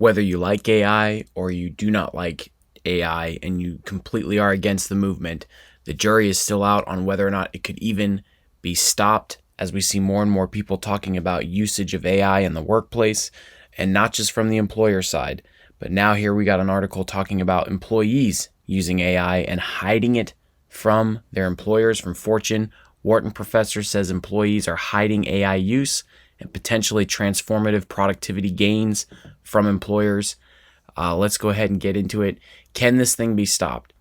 Whether you like AI or you do not like AI and you completely are against the movement, the jury is still out on whether or not it could even be stopped, as we see more and more people talking about usage of AI in the workplace, and not just from the employer side. But now here we got an article talking about employees using AI and hiding it from their employers. From Fortune, Wharton professor says employees are hiding AI use and potentially transformative productivity gains from employers. Let's go ahead and get into it. Can this thing be stopped?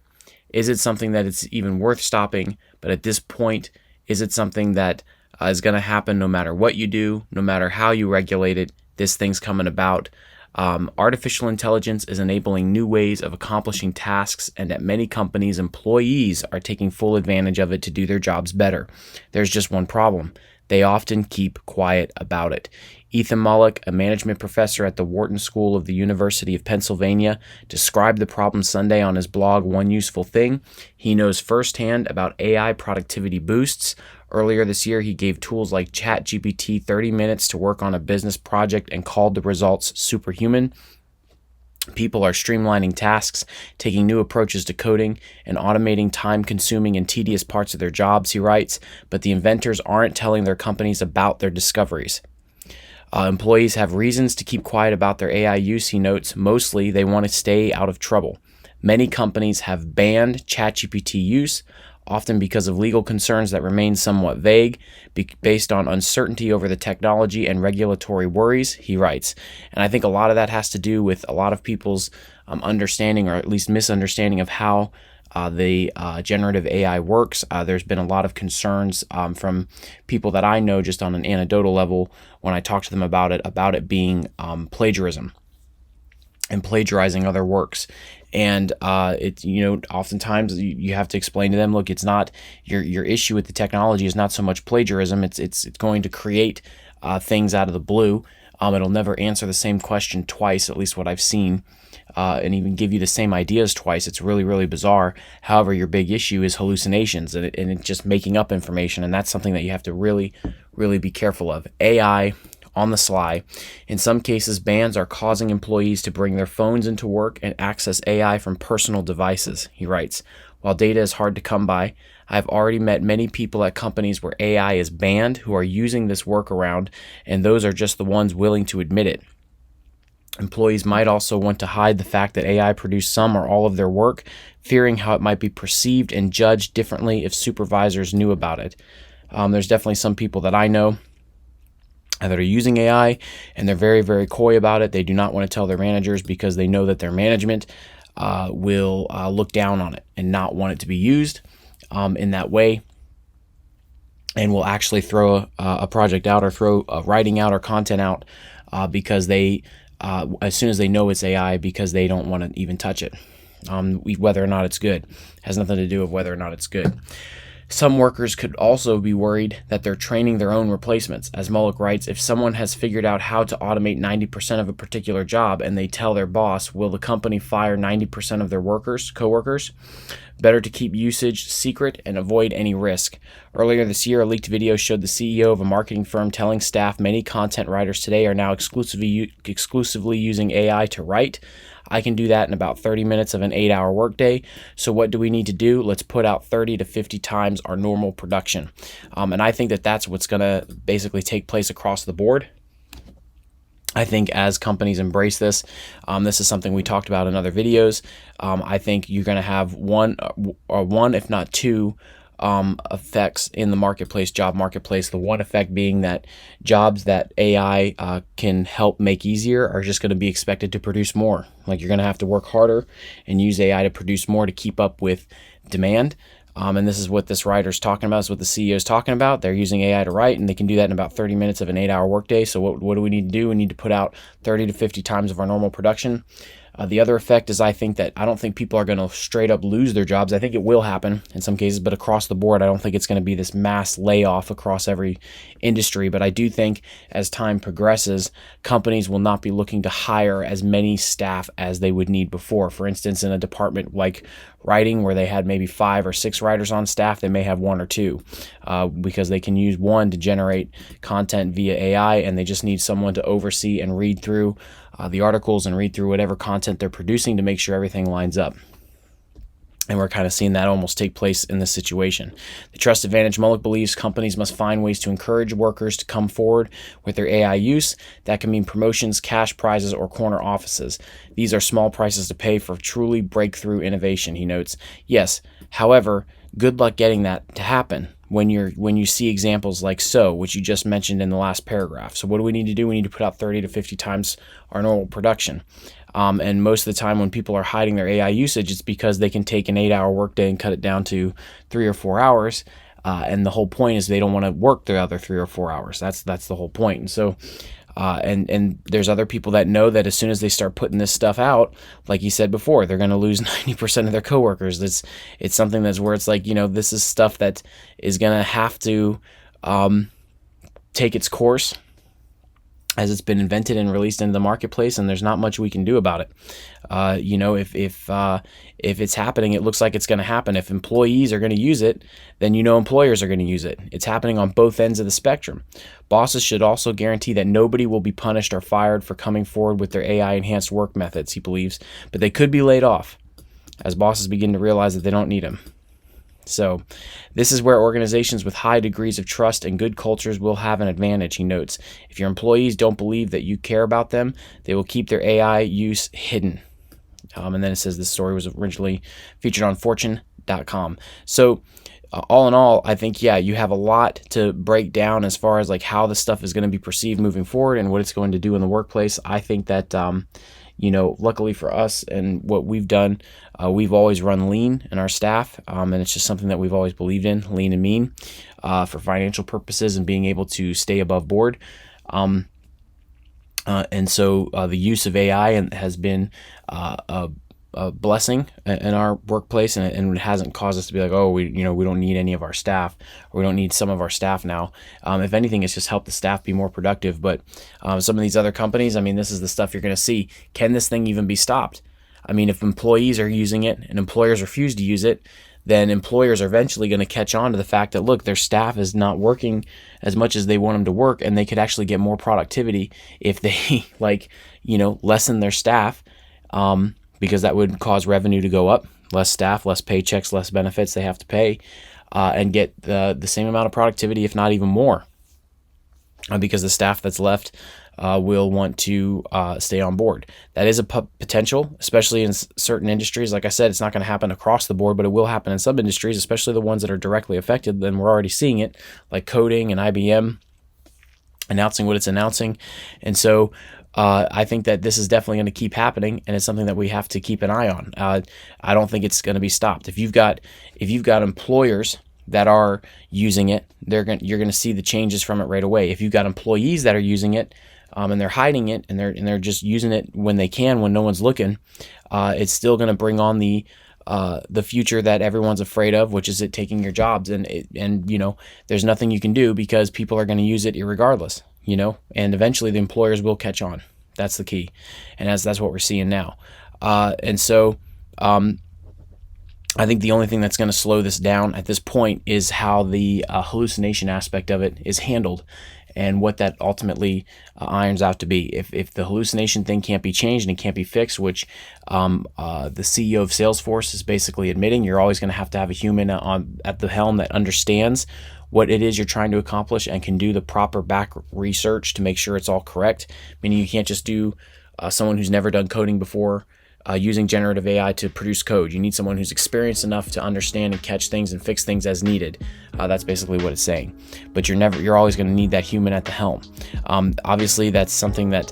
Is it something that it's even worth stopping? But at this point, is it something that is going to happen no matter what you do, no matter how you regulate it? This thing's coming about. Artificial intelligence is enabling new ways of accomplishing tasks, and at many companies, employees are taking full advantage of it to do their jobs better. There's just one problem. They often keep quiet about it. Ethan Mollick, a management professor at the Wharton School of the University of Pennsylvania, described the problem Sunday on his blog, One Useful Thing. He knows firsthand about AI productivity boosts. Earlier this year, he gave tools like ChatGPT 30 minutes to work on a business project and called the results superhuman. People are streamlining tasks, taking new approaches to coding, and automating time-consuming and tedious parts of their jobs, he writes, but the inventors aren't telling their companies about their discoveries. Employees have reasons to keep quiet about their AI use, he notes. Mostly, they want to stay out of trouble. Many companies have banned ChatGPT use, often because of legal concerns that remain somewhat vague, based on uncertainty over the technology and regulatory worries, he writes. And I think a lot of that has to do with a lot of people's understanding, or at least misunderstanding, of how the generative AI works. There's been a lot of concerns from people that I know just on an anecdotal level when I talk to them about it being plagiarism and plagiarizing other works. And it's, oftentimes you have to explain to them, look, it's not your issue with the technology is not so much plagiarism. It's going to create things out of the blue. It'll never answer the same question twice, at least what I've seen, and even give you the same ideas twice. It's really, really bizarre. However, your big issue is hallucinations and it's just making up information, and that's something that you have to really, really be careful of. AI on the sly. In some cases, bans are causing employees to bring their phones into work and access AI from personal devices, he writes. While data is hard to come by, I've already met many people at companies where AI is banned who are using this workaround, and those are just the ones willing to admit it. Employees might also want to hide the fact that AI produced some or all of their work, fearing how it might be perceived and judged differently if supervisors knew about it. There's definitely some people that I know that are using AI, and they're very, very coy about it. They do not want to tell their managers because they know that their management will look down on it and not want it to be used in that way, and will actually throw a project out or throw writing out or content out because they, as soon as they know it's AI, because they don't want to even touch it. Whether or not it's good has nothing to do with whether or not it's good. Some workers could also be worried that they're training their own replacements. As Mullock writes, if someone has figured out how to automate 90% of a particular job and they tell their boss, will the company fire 90% of their coworkers? Better to keep usage secret and avoid any risk. Earlier this year, a leaked video showed the CEO of a marketing firm telling staff many content writers today are now exclusively using AI to write. I can do that in about 30 minutes of an 8-hour workday. So what do we need to do? Let's put out 30 to 50 times our normal production. And I think that that's what's going to basically take place across the board. I think as companies embrace this, this is something we talked about in other videos. I think you're going to have one, if not two, effects in the marketplace, job marketplace. The one effect being that jobs that AI can help make easier are just going to be expected to produce more. Like, you're going to have to work harder and use AI to produce more to keep up with demand. And this is what this writer's talking about. Is what the CEO is talking about. They're using AI to write, and they can do that in about 30 minutes of an 8-hour workday. So what do we need to do? We need to put out 30 to 50 times of our normal production. The other effect is I don't think people are going to straight up lose their jobs. I think it will happen in some cases, but across the board, I don't think it's going to be this mass layoff across every industry. But I do think as time progresses, companies will not be looking to hire as many staff as they would need before. For instance, in a department like writing, where they had maybe 5 or 6 writers on staff, they may have 1 or 2 because they can use one to generate content via AI, and they just need someone to oversee and read through the articles and read through whatever content they're producing to make sure everything lines up. And we're kind of seeing that almost take place in this situation. The Trust Advantage Mullick believes companies must find ways to encourage workers to come forward with their AI use. That can mean promotions, cash prizes, or corner offices. These are small prices to pay for truly breakthrough innovation, he notes. Yes, however, good luck getting that to happen when you see examples like which you just mentioned in the last paragraph. So what do we need to do? We need to put out 30 to 50 times our normal production. And most of the time when people are hiding their AI usage, it's because they can take an 8-hour workday and cut it down to 3 or 4 hours. And the whole point is they don't want to work the other 3 or 4 hours. That's the whole point. And so, and there's other people that know that as soon as they start putting this stuff out, like you said before, they're going to lose 90% of their coworkers. It's something that's where it's like, this is stuff that is going to have to take its course as it's been invented and released into the marketplace, and there's not much we can do about it. If it's happening, it looks like it's going to happen. If employees are going to use it, then employers are going to use it. It's happening on both ends of the spectrum. Bosses should also guarantee that nobody will be punished or fired for coming forward with their AI-enhanced work methods, he believes, but they could be laid off as bosses begin to realize that they don't need them. So this is where organizations with high degrees of trust and good cultures will have an advantage, he notes. If your employees don't believe that you care about them, they will keep their AI use hidden. And then it says this story was originally featured on Fortune.com. So all in all, I think, you have a lot to break down as far as like how this stuff is going to be perceived moving forward and what it's going to do in the workplace. I think that luckily for us and what we've done, we've always run lean in our staff, and it's just something that we've always believed in, lean and mean, for financial purposes and being able to stay above board. And so the use of AI has been a blessing in our workplace, and it hasn't caused us to be like, oh, we don't need any of our staff, or we don't need some of our staff now. If anything, it's just helped the staff be more productive. But some of these other companies, this is the stuff you're going to see. Can this thing even be stopped? If employees are using it and employers refuse to use it, then employers are eventually going to catch on to the fact that, look, their staff is not working as much as they want them to work, and they could actually get more productivity if they lessen their staff, because that would cause revenue to go up, less staff, less paychecks, less benefits they have to pay, and get the same amount of productivity, if not even more, because the staff that's left will want to stay on board. That is a potential, especially in certain industries. Like I said, it's not going to happen across the board, but it will happen in some industries, especially the ones that are directly affected. Then we're already seeing it, like coding and IBM announcing what it's announcing. And so I think that this is definitely going to keep happening, and it's something that we have to keep an eye on. I don't think it's going to be stopped. If you've got employers that are using it, you're going to see the changes from it right away. If you've got employees that are using it, and they're hiding it, and they're just using it when they can, when no one's looking, it's still going to bring on the future that everyone's afraid of, which is it taking your jobs. And there's nothing you can do because people are going to use it irregardless. And eventually the employers will catch on. That's the key, and that's what we're seeing now. And so I think the only thing that's going to slow this down at this point is how the hallucination aspect of it is handled, and what that ultimately irons out to be. If the hallucination thing can't be changed and it can't be fixed, which the CEO of Salesforce is basically admitting, you're always going to have a human at the helm that understands what it is you're trying to accomplish and can do the proper back research to make sure it's all correct. Meaning you can't just do someone who's never done coding before using generative AI to produce code. You need someone who's experienced enough to understand and catch things and fix things as needed. That's basically what it's saying. But you're always going to need that human at the helm. Obviously, that's something that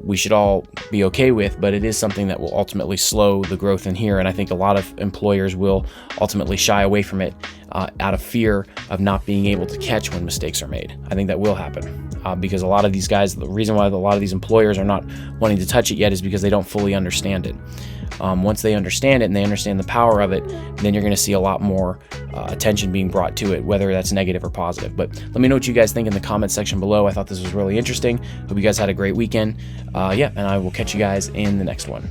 we should all be okay with, but it is something that will ultimately slow the growth in here. And I think a lot of employers will ultimately shy away from it out of fear of not being able to catch when mistakes are made. I think that will happen. Because a lot of these guys, the reason why a lot of these employers are not wanting to touch it yet is because they don't fully understand it. Once they understand it and they understand the power of it, then you're going to see a lot more attention being brought to it, whether that's negative or positive. But let me know what you guys think in the comment section below. I thought this was really interesting. Hope you guys had a great weekend. And I will catch you guys in the next one.